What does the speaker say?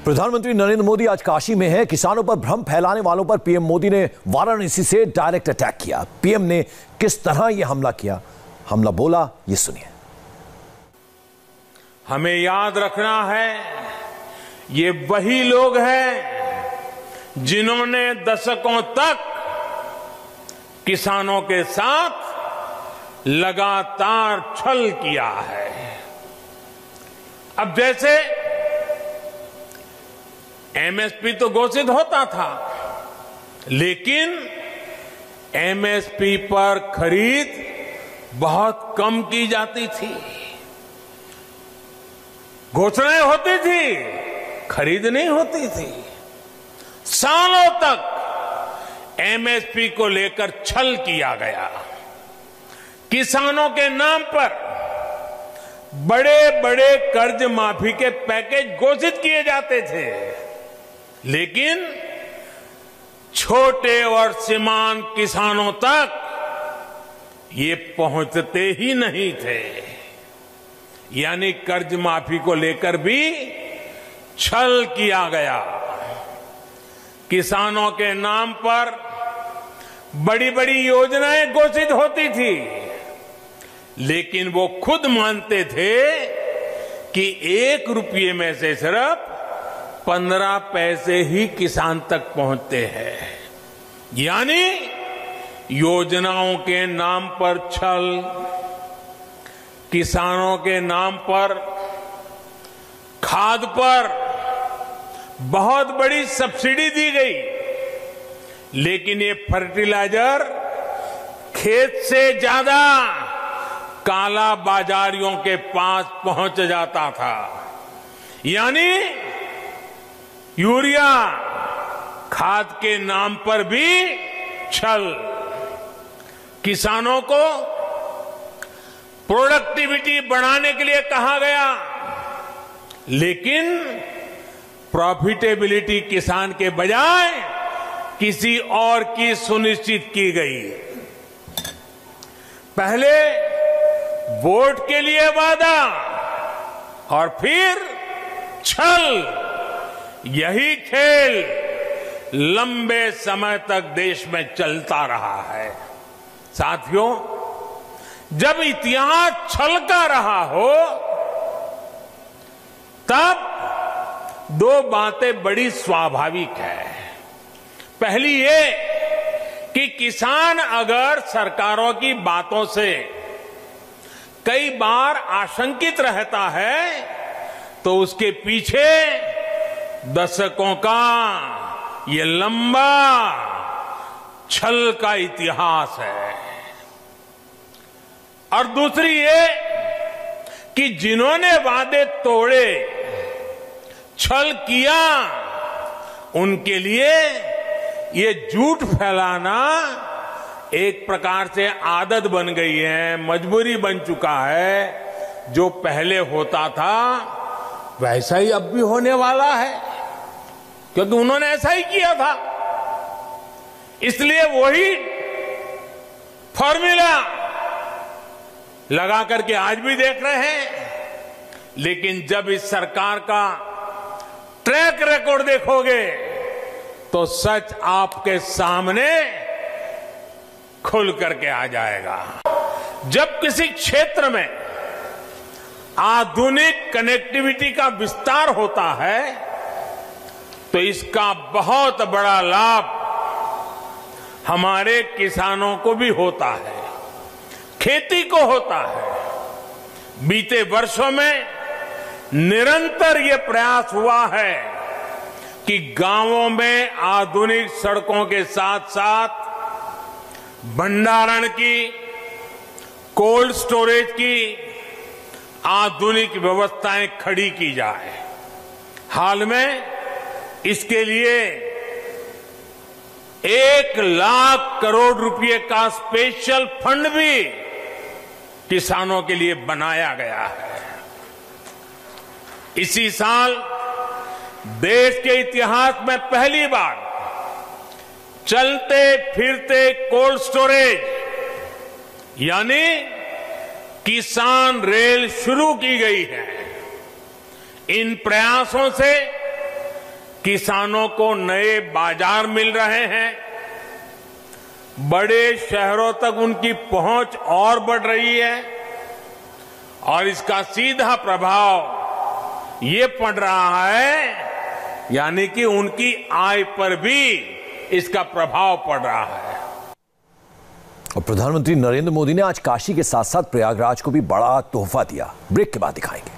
प्रधानमंत्री नरेंद्र मोदी आज काशी में हैं। किसानों पर भ्रम फैलाने वालों पर पीएम मोदी ने वाराणसी से डायरेक्ट अटैक किया। पीएम ने किस तरह यह हमला किया, हमला बोला, ये सुनिए। हमें याद रखना है, ये वही लोग हैं जिन्होंने दशकों तक किसानों के साथ लगातार छल किया है। अब जैसे एमएसपी तो घोषित होता था, लेकिन एमएसपी पर खरीद बहुत कम की जाती थी। घोषणाएं होती थी, खरीद नहीं होती थी। सालों तक एमएसपी को लेकर छल किया गया। किसानों के नाम पर बड़े बड़े कर्ज माफी के पैकेज घोषित किए जाते थे, लेकिन छोटे और सीमांत किसानों तक ये पहुंचते ही नहीं थे। यानी कर्ज माफी को लेकर भी छल किया गया। किसानों के नाम पर बड़ी बड़ी योजनाएं घोषित होती थी, लेकिन वो खुद मानते थे कि 1 रुपये में से सिर्फ 15 पैसे ही किसान तक पहुंचते हैं। यानी योजनाओं के नाम पर छल, किसानों के नाम पर खाद पर बहुत बड़ी सब्सिडी दी गई, लेकिन ये फर्टिलाइजर खेत से ज्यादा काला बाजारियों के पास पहुंच जाता था। यानी यूरिया खाद के नाम पर भी छल। किसानों को प्रोडक्टिविटी बढ़ाने के लिए कहा गया, लेकिन प्रॉफिटेबिलिटी किसान के बजाय किसी और की सुनिश्चित की गई। पहले वोट के लिए वादा और फिर छल। यही खेल लंबे समय तक देश में चलता रहा है। साथियों, जब इतिहास छल का रहा हो, तब 2 बातें बड़ी स्वाभाविक है। पहली ये कि किसान अगर सरकारों की बातों से कई बार आशंकित रहता है, तो उसके पीछे दशकों का ये लंबा छल का इतिहास है। और दूसरी ये कि जिन्होंने वादे तोड़े, छल किया, उनके लिए ये झूठ फैलाना एक प्रकार से आदत बन गई है, मजबूरी बन चुका है। जो पहले होता था वैसा ही अब भी होने वाला है, क्योंकि उन्होंने ऐसा ही किया था। इसलिए वही फॉर्मूला लगा करके आज भी देख रहे हैं। लेकिन जब इस सरकार का ट्रैक रिकॉर्ड देखोगे, तो सच आपके सामने खुल करके आ जाएगा। जब किसी क्षेत्र में आधुनिक कनेक्टिविटी का विस्तार होता है, तो इसका बहुत बड़ा लाभ हमारे किसानों को भी होता है, खेती को होता है। बीते वर्षों में निरंतर ये प्रयास हुआ है कि गांवों में आधुनिक सड़कों के साथ साथ भंडारण की, कोल्ड स्टोरेज की आधुनिक व्यवस्थाएं खड़ी की जाए। हाल में इसके लिए 1 लाख करोड़ रुपए का स्पेशल फंड भी किसानों के लिए बनाया गया है। इसी साल देश के इतिहास में पहली बार चलते फिरते कोल्ड स्टोरेज यानी किसान रेल शुरू की गई है। इन प्रयासों से किसानों को नए बाजार मिल रहे हैं, बड़े शहरों तक उनकी पहुंच और बढ़ रही है और इसका सीधा प्रभाव ये पड़ रहा है, यानी कि उनकी आय पर भी इसका प्रभाव पड़ रहा है। और प्रधानमंत्री नरेंद्र मोदी ने आज काशी के साथ साथ प्रयागराज को भी बड़ा तोहफा दिया। ब्रेक के बाद दिखाएंगे।